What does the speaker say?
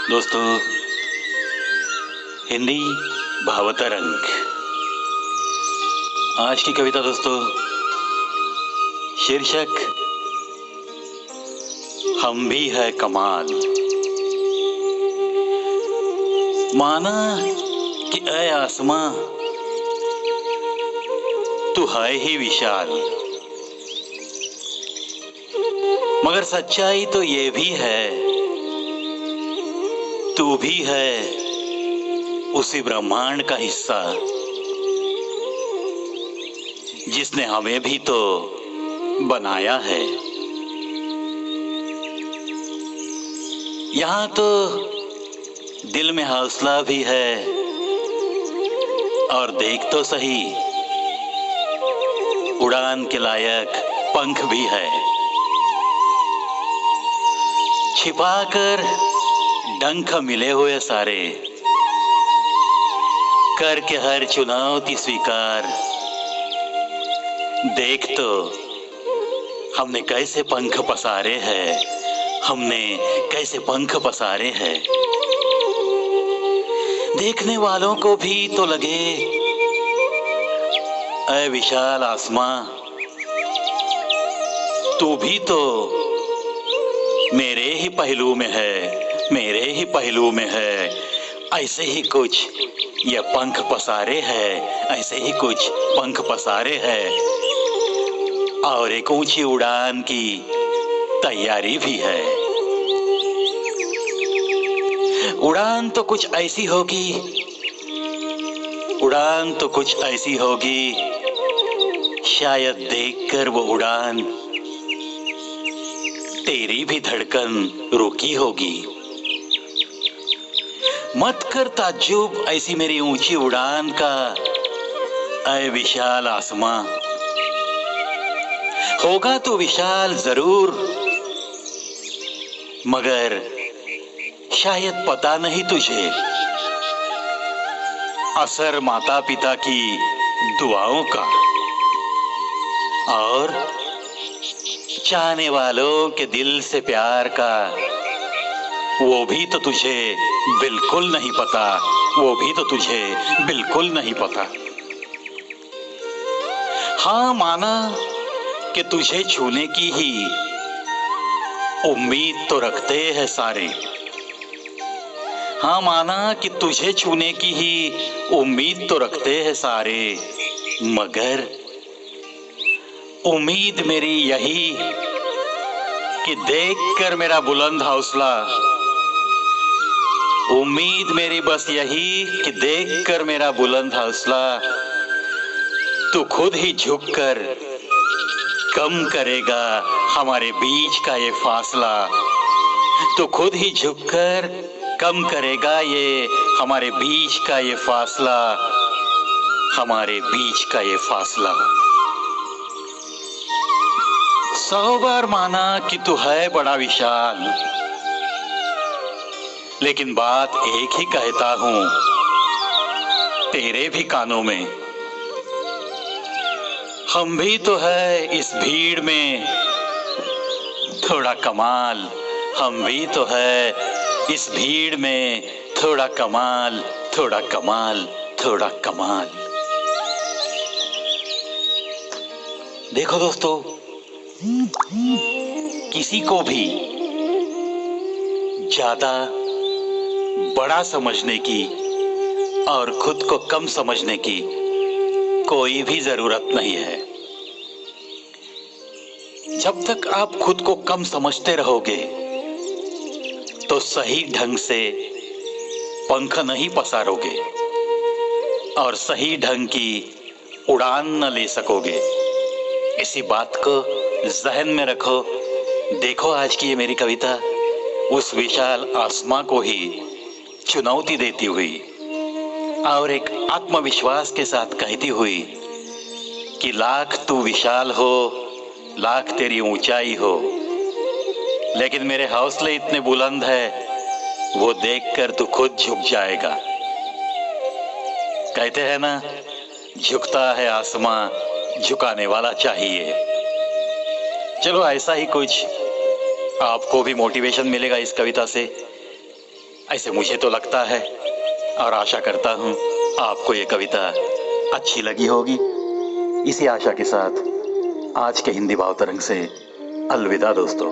दोस्तों, हिंदी भावतरंग आज की कविता दोस्तों, शीर्षक हम भी है कमाल। माना कि ऐ आसमां तू है ही विशाल, मगर सच्चाई तो ये भी है तू भी है उसी ब्रह्मांड का हिस्सा जिसने हमें भी तो बनाया है। यहाँ तो दिल में हौसला भी है और देख तो सही उड़ान के लायक पंख भी है। छिपाकर डंक मिले हुए सारे, करके हर चुनौती स्वीकार, देख तो हमने कैसे पंख पसारे हैं, हमने कैसे पंख पसारे हैं। देखने वालों को भी तो लगे ऐ विशाल आसमां तू भी तो मेरे ही पहलू में है, मेरे ही पहलू में है। ऐसे ही कुछ ये पंख पसारे हैं, ऐसे ही कुछ पंख पसारे हैं और एक ऊंची उड़ान की तैयारी भी है। उड़ान तो कुछ ऐसी होगी, उड़ान तो कुछ ऐसी होगी, शायद देखकर वो उड़ान तेरी भी धड़कन रुकी होगी। मत कर ताज्जुब ऐसी मेरी ऊंची उड़ान का ऐ विशाल आसमां। होगा तो विशाल जरूर, मगर शायद पता नहीं तुझे असर माता पिता की दुआओं का और चाहने वालों के दिल से प्यार का, वो भी तो तुझे बिल्कुल नहीं पता, वो भी तो तुझे बिल्कुल नहीं पता। हाँ, माना कि तुझे छूने की ही उम्मीद तो रखते हैं सारे। हाँ, माना कि तुझे छूने की ही उम्मीद तो रखते हैं सारे, मगर उम्मीद मेरी यही कि देखकर मेरा बुलंद हौसला, उम्मीद मेरी बस यही कि देखकर मेरा बुलंद हौसला तू खुद ही झुककर कम करेगा हमारे बीच का ये फासला। तू खुद ही झुककर कम करेगा ये हमारे बीच का ये फासला, हमारे बीच का ये फासला। 100 बार माना कि तू है बड़ा विशाल, लेकिन बात एक ही कहता हूं तेरे भी कानों में, हम भी तो है इस भीड़ में थोड़ा कमाल, हम भी तो है इस भीड़ में थोड़ा कमाल, थोड़ा कमाल, थोड़ा कमाल। देखो दोस्तों, किसी को भी ज्यादा बड़ा समझने की और खुद को कम समझने की कोई भी जरूरत नहीं है। जब तक आप खुद को कम समझते रहोगे तो सही ढंग से पंख नहीं पसारोगे और सही ढंग की उड़ान न ले सकोगे। इसी बात को जहन में रखो। देखो, आज की ये मेरी कविता उस विशाल आसमां को ही चुनौती देती हुई और एक आत्मविश्वास के साथ कहती हुई कि लाख तू विशाल हो, लाख तेरी ऊंचाई हो, लेकिन मेरे हौसले इतने बुलंद है वो देखकर तू खुद झुक जाएगा। कहते हैं ना, झुकता है आसमां, झुकाने वाला चाहिए। चलो, ऐसा ही कुछ आपको भी मोटिवेशन मिलेगा इस कविता से। ऐसे मुझे तो लगता है और आशा करता हूँ आपको ये कविता अच्छी लगी होगी। इसी आशा के साथ आज के हिंदी भावतरंग से अलविदा दोस्तों।